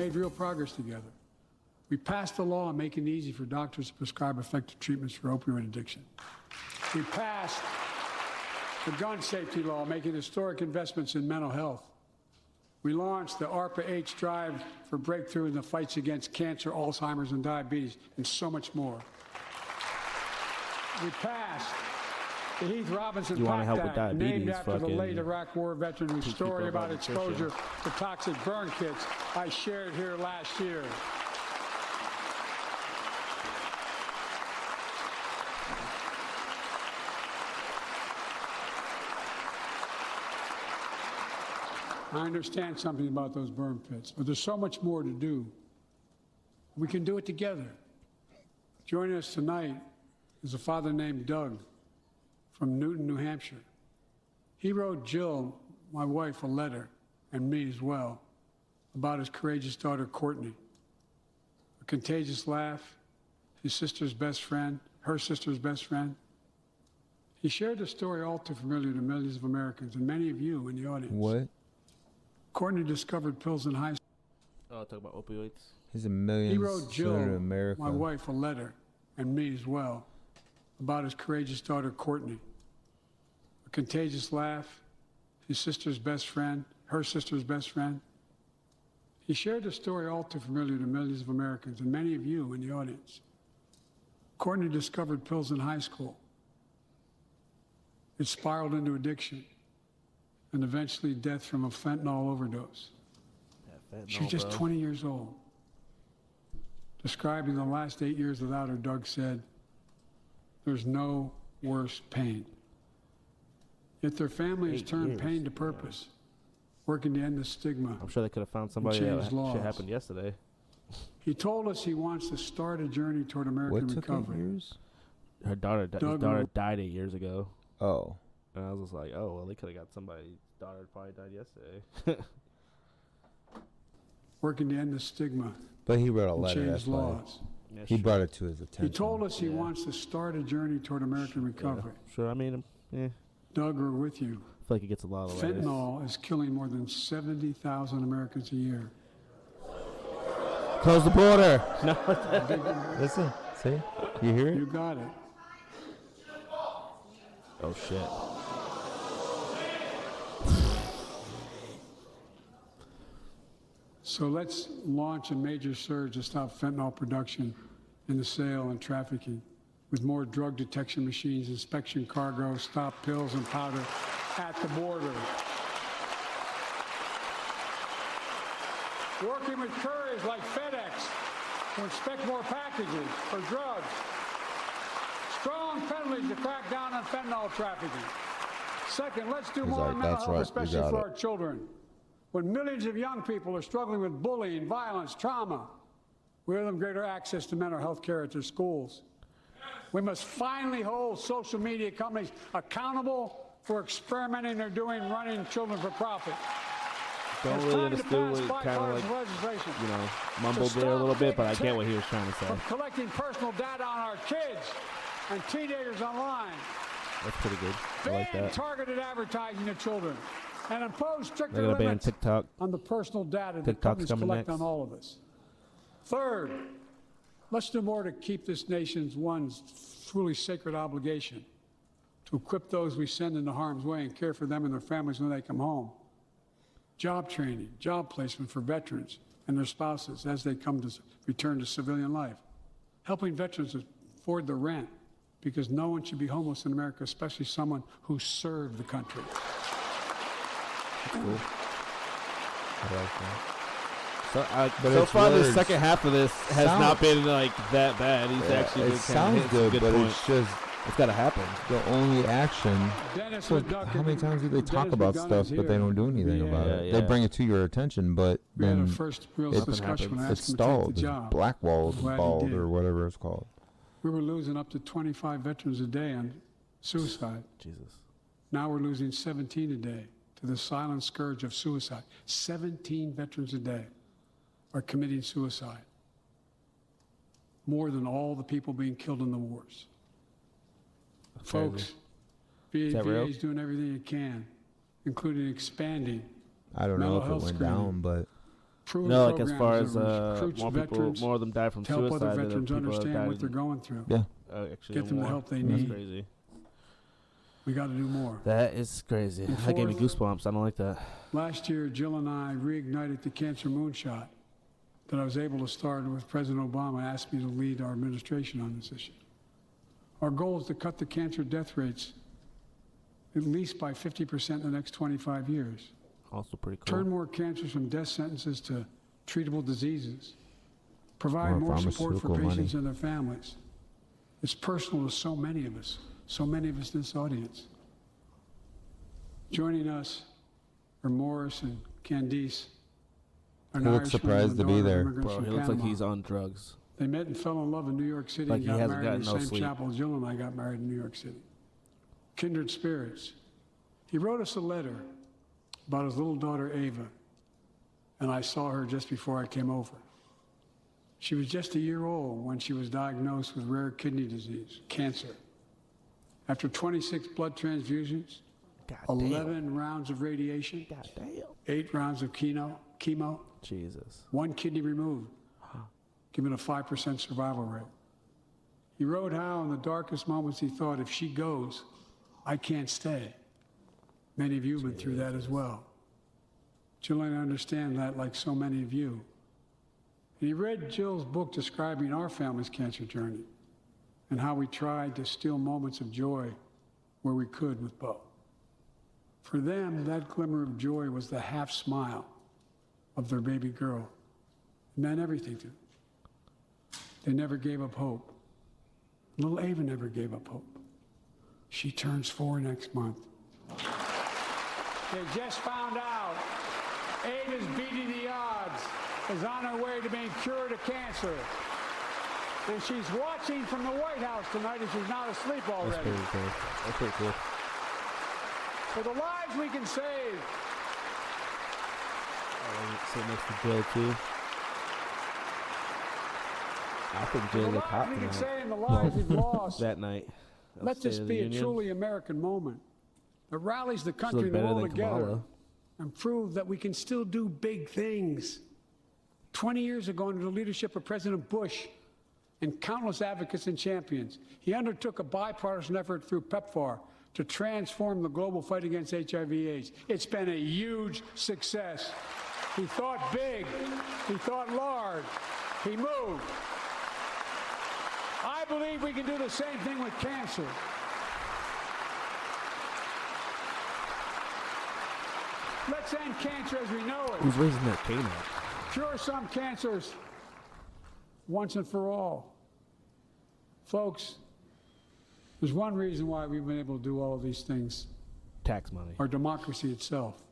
made real progress together. We passed a law making it easy for doctors to prescribe effective treatments for opioid addiction. We passed the gun safety law, making historic investments in mental health. We launched the ARPA-H drive for breakthrough in the fights against cancer, Alzheimer's, and diabetes, and so much more. We passed the Heath Robinson Pact Act, named after the late Iraq War veteran whose story about exposure to toxic burn kits I shared here last year. I understand something about those burn pits, but there's so much more to do. We can do it together. Joining us tonight is a father named Doug from Newton, New Hampshire. He wrote Jill, my wife, a letter, and me as well, about his courageous daughter, Courtney. A contagious laugh, his sister's best friend, her sister's best friend. He shared a story all too familiar to millions of Americans and many of you in the audience. What? Courtney discovered pills in high school. Oh, talk about opioids. He's a million. He wrote Jill, America. my wife, a letter, and me as well, about his courageous daughter, Courtney. A contagious laugh, his sister's best friend, her sister's best friend. He shared a story all too familiar to millions of Americans and many of you in the audience. Courtney discovered pills in high school. It spiraled into addiction and eventually death from a fentanyl overdose. Yeah, fentanyl, she was just 20 years old. Describing the last 8 years without her, Doug said, "There's no worse pain." Yet their family has turned pain to purpose, working to end the stigma. I'm sure they could have found somebody that shit happened yesterday. He told us he wants to start a journey toward American recovery. 8 years? His daughter died 8 years ago. Oh. And I was just like, oh, well, they could have got somebody's daughter probably died yesterday. Working to end the stigma. But he wrote a letter, that's laws. Yeah, he brought it to his attention. He told us he wants to start a journey toward American recovery. Yeah, sure, I mean, yeah. Doug, we're with you. I feel like he gets a lot of letters. Fentanyl is killing more than 70,000 Americans a year. Close the border. No. Listen, see? You hear it? You got it. Oh, shit. So let's launch a major surge to stop fentanyl production and the sale and trafficking with more drug detection machines, inspection cargo, stop pills and powder at the border. Working with couriers like FedEx to inspect more packages for drugs. Strong penalties to crack down on fentanyl trafficking. Second, let's do more on mental health, especially for our children. When millions of young people are struggling with bullying, violence, trauma, we give them greater access to mental health care at their schools. We must finally hold social media companies accountable for experimenting they're doing running children for profit. Don't really understand what kind of like, mumbled there a little bit, but I get what he was trying to say. From collecting personal data on our kids and teenagers online. That's pretty good. I like that. Targeted advertising to children and impose stricter limits on the personal data that companies collect on all of us. Third, let's do more to keep this nation's one truly sacred obligation to equip those we send into harm's way and care for them and their families when they come home. Job training, job placement for veterans and their spouses as they come to return to civilian life. Helping veterans afford the rent, because no one should be homeless in America, especially someone who served the country. Cool. I like that. So far, the second half of this has not been like that bad. He's actually been sounds good, but it's just it's got to happen. The only action. So how many times do they talk about stuff, but they don't do anything about it? They bring it to your attention, but then it's stalled, it's blackwalled, bald, or whatever it's called. We were losing up to 25 veterans a day on suicide. Jesus. Now we're losing 17 a day to the silent scourge of suicide. 17 veterans a day are committing suicide. More than all the people being killed in the wars. Folks, VA is doing everything it can, including expanding. I don't know if it went down, but No, like as far as more of them die from help suicide other than veterans people understand what they're going through. Yeah. Actually, get them the help they That's need. crazy. We got to do more. That is crazy. That gave me goosebumps. I don't like that. Last year, Jill and I reignited the cancer moonshot that I was able to start with President Obama asked me to lead our administration on this issue. Our goal is to cut the cancer death rates at least by 50% in the next 25 years. Also pretty cool. Turn more cancers from death sentences to treatable diseases. Provide more support for patients and their families. It's personal to so many of us in this audience. Joining us are Morris and Candice. He looks surprised to be there. Bro, he looks like he's on drugs. They met and fell in love in New York City and got married in the same chapel Jill and I got married in New York City. Kindred spirits. He wrote us a letter about his little daughter Ava, and I saw her just before I came over. She was just a year old when she was diagnosed with rare kidney disease, cancer. After 26 blood transfusions, 11 rounds of radiation, 8 rounds of chemo, Jesus, 1 kidney removed, giving a 5% survival rate. He wrote how in the darkest moments he thought, if she goes, I can't stay. Many of you have been through that as well. Jill and I understand that like so many of you. And he read Jill's book describing our family's cancer journey and how we tried to steal moments of joy where we could with Bo. For them, that glimmer of joy was the half smile of their baby girl. It meant everything to them. They never gave up hope. Little Ava never gave up hope. She turns 4 next month. They just found out Ava's beating the odds, is on her way to being cured of cancer. And she's watching from the White House tonight and she's not asleep already. That's pretty cool. That's pretty cool. For the lives we can save. Sit next to Jill too. I think Jill looked hot tonight. Say in the lives we've lost that night. Let this be a truly American moment that rallies the country and the world together and prove that we can still do big things. 20 years ago, under the leadership of President Bush and countless advocates and champions, he undertook a bipartisan effort through PEPFAR to transform the global fight against HIV/AIDS. It's been a huge success. He thought big. He thought large. He moved. I believe we can do the same thing with cancer. Let's end cancer as we know it. Who's raising that cane up? Cure some cancers once and for all. Folks, there's one reason why we've been able to do all of these things. Tax money. Our democracy itself.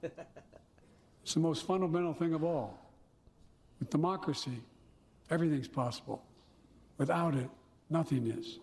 It's the most fundamental thing of all. With democracy, everything's possible. Without it, nothing is.